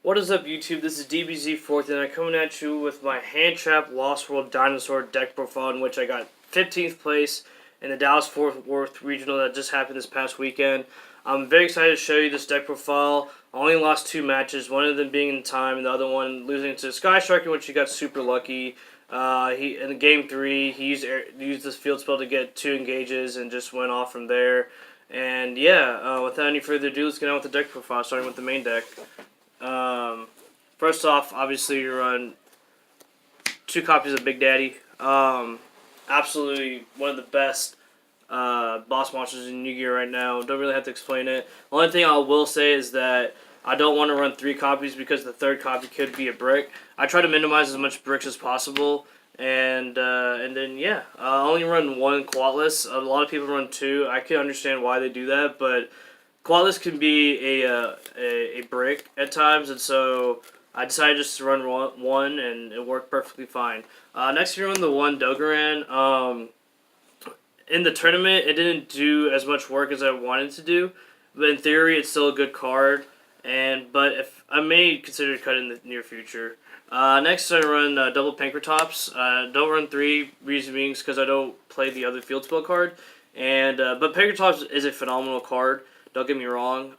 What is up, YouTube? This is DBZ4th, and I'm coming at you with my Hand Trap Lost World Dinosaur deck profile, in which I got 15th place in the Dallas-Fort Worth Regional that just happened this past weekend. I'm very excited to show you this deck profile. I only lost 2 matches, one of them being in time, and the other one losing to Sky Striker, which he got super lucky. He in game 3, he used this field spell to get 2 engages and just went off from there. And yeah, without any further ado, let's get on with the deck profile, starting with the main deck. First off, obviously you run 2 copies of Big Daddy. Absolutely one of the best boss monsters in Yu-Gi-Oh right now. Don't really have to explain it. The only thing I will say is that I don't want to run 3 copies because the 3rd copy could be a brick. I try to minimize as much bricks as possible, and then yeah, I only run 1 quatless. A lot of people run 2. I can understand why they do that, but quatless can be a brick at times, and so I decided just to run 1, and it worked perfectly fine. Next, we run the 1 Dogaran. In the tournament, it didn't do as much work as I wanted to do, but in theory, it's still a good card. But if I may consider cutting in the near future. Next, I run double Pankratops. Don't run 3 reason being because I don't play the other field spell card. But Pankratops is a phenomenal card. Don't get me wrong.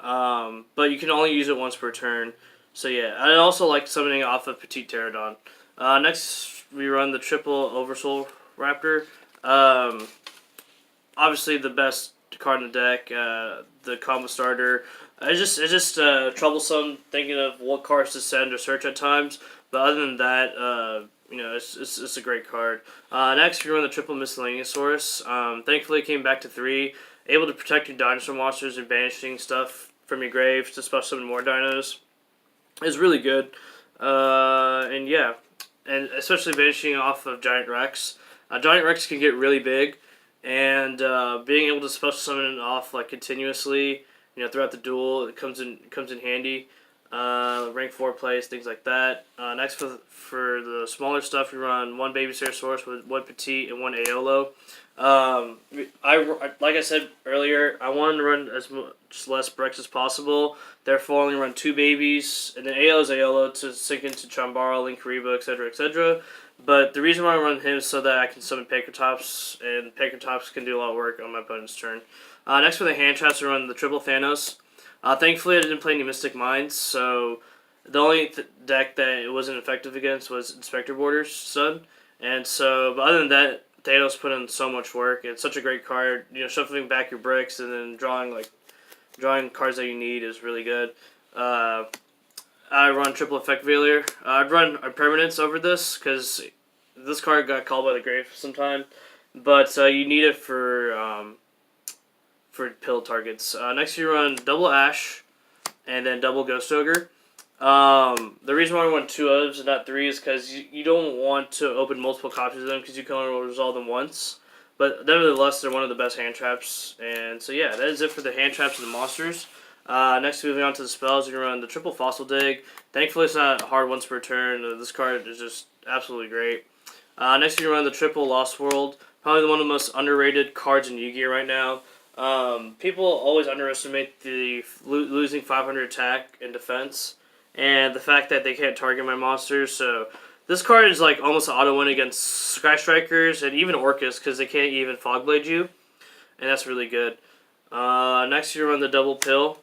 But you can only use it once per turn. So yeah, I also like summoning off of Petite Pterodon. Next, we run the triple Oversoul Raptor. Obviously the best card in the deck, the combo starter. It's just troublesome thinking of what cards to send or search at times. But other than that, it's a great card. Next, we run the triple Miscellaneousaurus. Thankfully, it came back to 3. Able to protect your dinosaur monsters and banishing stuff from your grave to special summon more dinos is really good. And yeah, and especially banishing off of Giant Rex. Giant Rex can get really big, and being able to special summon it off like continuously, throughout the duel, it comes in handy. Rank 4 plays, things like that. Next, for the smaller stuff, we run 1 Baby Ceratosaurus with 1 Petite and 1 Aolo. Like I said earlier, I wanted to run as much less bricks as possible. Therefore, I only run 2 babies, and then Aolo's Aolo to sink into Chambara, Linkariba, etc., etc. But the reason why I run him is so that I can summon Pankratops, and Pankratops can do a lot of work on my opponent's turn. Next, for the hand traps, we run the triple Thanos. Thankfully, I didn't play any Mystic Minds, so the only deck that it wasn't effective against was Inspector Border's Son. And so, but other than that, Thanos put in so much work. It's such a great card. Shuffling back your bricks and then drawing cards that you need is really good. I run triple Effect Failure. I'd run a Permanence over this because this card got called by the grave sometime, but you need it for pill targets. Next, you run double Ash and then double Ghost Ogre. The reason why I run 2 of and not 3 is because you don't want to open multiple copies of them because you can only resolve them once. But nevertheless, they're one of the best hand traps. And so yeah, that is it for the hand traps and the monsters. Next, moving on to the spells, you run the triple Fossil Dig. Thankfully, it's not hard once per turn. This card is just absolutely great. Next, you run the triple Lost World. Probably one of the most underrated cards in Yu-Gi-Oh right now. People always underestimate the losing 500 attack and defense, and the fact that they can't target my monsters. So this card is like almost an auto win against Sky Strikers and even Orcus because they can't even Fog Blade you, and that's really good. Next, you run the double Pill.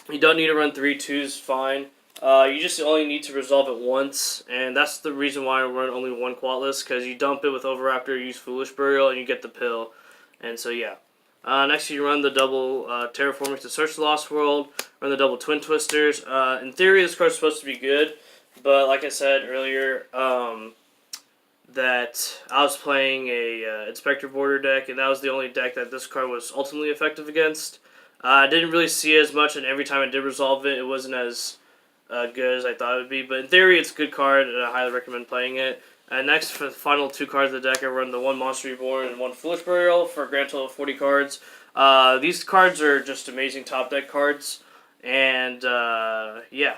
You don't need to run 3 2s, fine. You just only need to resolve it once, and that's the reason why I run only 1 quatless, because you dump it with Overraptor, use Foolish Burial, and you get the Pill. And so yeah. Next, you run the double Terraformers to search the Lost World, run the double Twin Twisters. In theory, this card's supposed to be good, but like I said earlier, that I was playing a Inspector Border deck, and that was the only deck that this card was ultimately effective against. I didn't really see it as much, and every time I did resolve it, it wasn't as good as I thought it would be. But in theory, it's a good card, and I highly recommend playing it. Next, for the final 2 cards of the deck, I run the 1 Monster Reborn and 1 Foolish Burial for a grand total of 40 cards. These cards are just amazing top deck cards. And, yeah.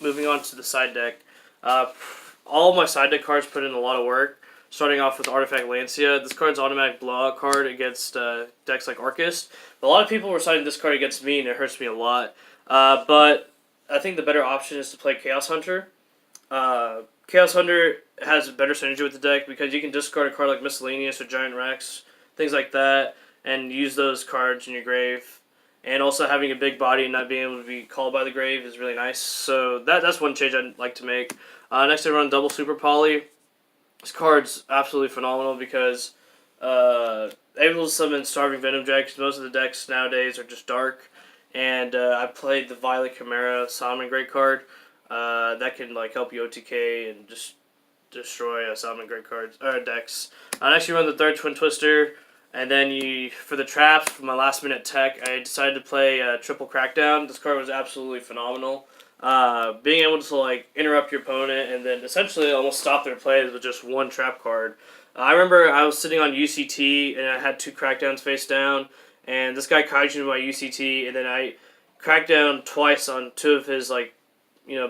Moving on to the side deck. All my side deck cards put in a lot of work. Starting off with Artifact Lancia. This card's automatic blowout card against decks like Arcus. A lot of people were citing this card against me, and it hurts me a lot. But I think the better option is to play Chaos Hunter. Chaos Hunter has a better synergy with the deck because you can discard a card like Miscellaneous or Giant Rex, things like that, and use those cards in your grave. And also having a big body and not being able to be called by the grave is really nice. So that's one change I'd like to make. Next I run double Super Poly. This card's absolutely phenomenal because able to summon Starving Venom Dragon because most of the decks nowadays are just dark. And I played the Violet Chimera Salmon Great card. That can like help you OTK and just destroy Salmon Great cards decks. Next you run the third Twin Twister. And then for the traps, for my last minute tech, I decided to play Triple Crackdown. This card was absolutely phenomenal. Being able to like interrupt your opponent and then essentially almost stop their plays with just one trap card. I remember I was sitting on UCT and I had 2 Crackdowns face down, and this guy kaiju my UCT, and then I cracked down twice on 2 of his like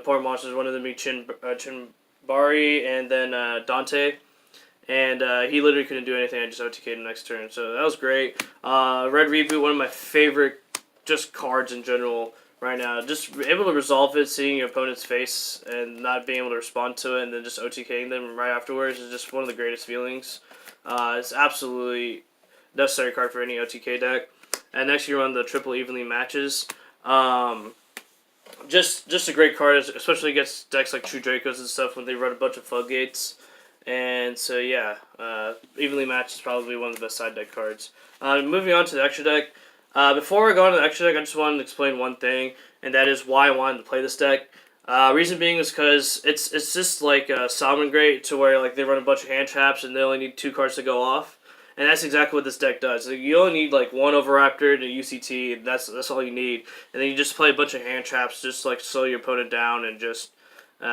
poor monsters. One of them being Chinbari and then Dante. And he literally couldn't do anything. I just OTK'd him next turn. So that was great. Red Reboot, one of my favorite just cards in general right now. Just able to resolve it, seeing your opponent's face and not being able to respond to it and then just OTKing them right afterwards is just one of the greatest feelings. It's absolutely necessary card for any OTK deck. And next you run the triple evenly matches. Just a great card, especially against decks like True Dracos and stuff when they run a bunch of floodgates. And so yeah, evenly matched is probably one of the best side deck cards. Moving on to the extra deck. Before I go on to the extra deck, I just wanted to explain one thing, and that is why I wanted to play this deck. Reason being is because it's just like Salmon Great to where like they run a bunch of hand traps and they only need 2 cards to go off, and that's exactly what this deck does. Like, you only need like 1 Overraptor to UCT, and that's all you need, and then you just play a bunch of hand traps just to, like slow your opponent down and just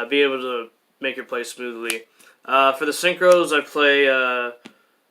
be able to make your play smoothly. For the synchros, I play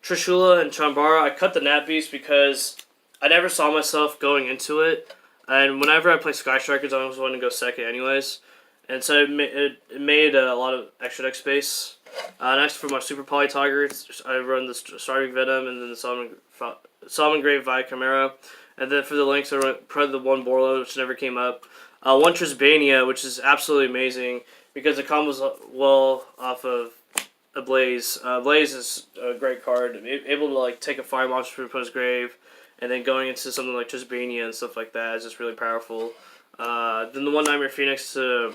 Trishula and Chambara. I cut the Nat Beast because I never saw myself going into it, and whenever I play Sky Strikers, I always want to go second anyways, and so it made a lot of extra deck space. Next, for my Super Poly Tigers, I run the Starving Venom and then the Salmon Grave Via Chimera, and then for the links, I run probably the 1 Borlo, which never came up. 1 Trisbania, which is absolutely amazing because it combos well off of a Blaze. Blaze is a great card. Able to like take a fire monster from opponent's grave, and then going into something like Trisbania and stuff like that is just really powerful. Then the 1 Nightmare Phoenix to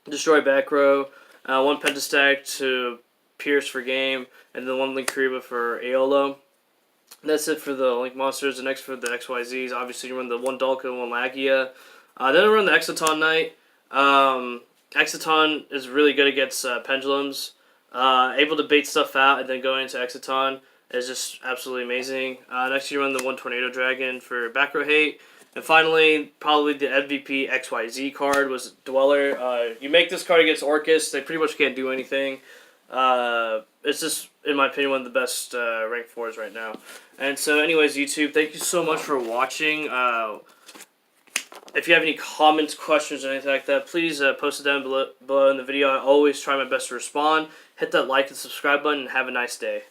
destroy back row, 1 Pentastag to pierce for game, and then 1 Linkuriba for Aolo. And that's it for the Link monsters. The next for the XYZs, obviously you run the 1 Dulka and 1 Lagia. Then I run the Exciton Knight. Exciton is really good against pendulums. Able to bait stuff out and then go into Exciton is just absolutely amazing. Next you run the 1 Tornado Dragon for back row hate. And finally, probably the MVP XYZ card was Dweller. You make this card against Orcus, they pretty much can't do anything. It's just, in my opinion, one of the best rank 4s right now. And so anyways, YouTube, thank you so much for watching. If you have any comments, questions, or anything like that, please post it down below in the video. I always try my best to respond. Hit that like and subscribe button, and have a nice day.